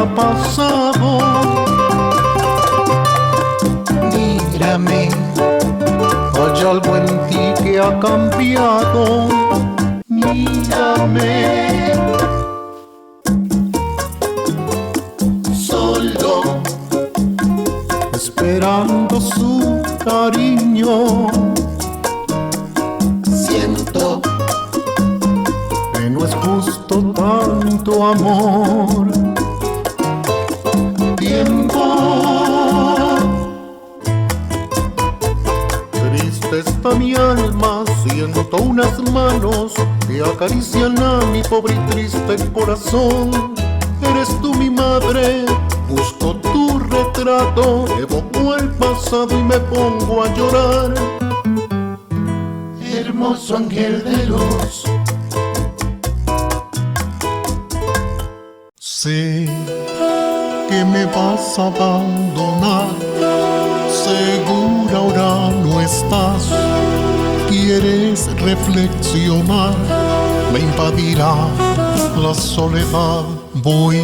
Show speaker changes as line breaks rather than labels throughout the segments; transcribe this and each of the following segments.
ha pasado. Mírame, hay algo en ti que ha cambiado. Mírame, solo esperando su cariño. Siento que no es justo tanto amor. Tiempo, triste está mi alma, siento unas manos que acarician a mi pobre y triste corazón. Eres tú mi madre, busco tu retrato, evoco el pasado y me pongo a llorar. Hermoso ángel de luz, sé que me vas a abandonar, segura ahora no estás. Quieres reflexionar, me invadirá la soledad. Voy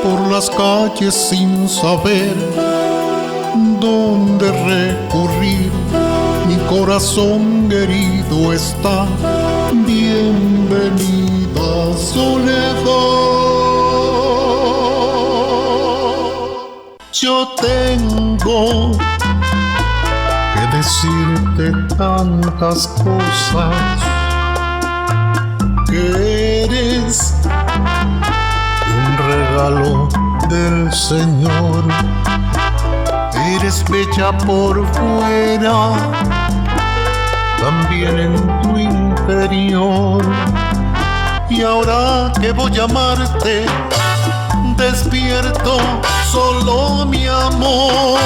por las calles sin saber dónde recurrir. Mi corazón herido está. Bienvenida, soledad. Yo tengo que decirte tantas cosas, que eres un regalo del Señor. Eres bella por fuera, también en tu interior. Y ahora que voy a amarte, despierto solo mi amor.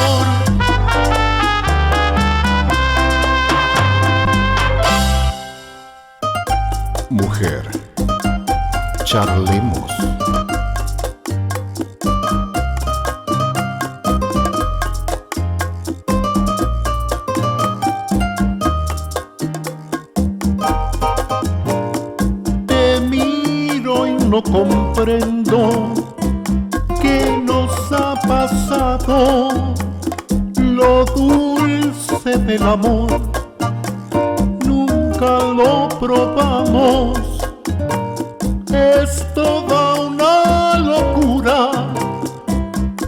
Mujer, charlemos. Te miro y no comprendo qué nos ha pasado. Lo dulce del amor nunca lo probamos. Es toda una locura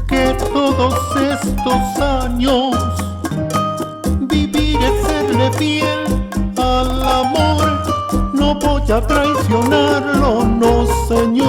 que todos estos años vivir es serle fiel al amor. No voy a traicionarlo, no, señor.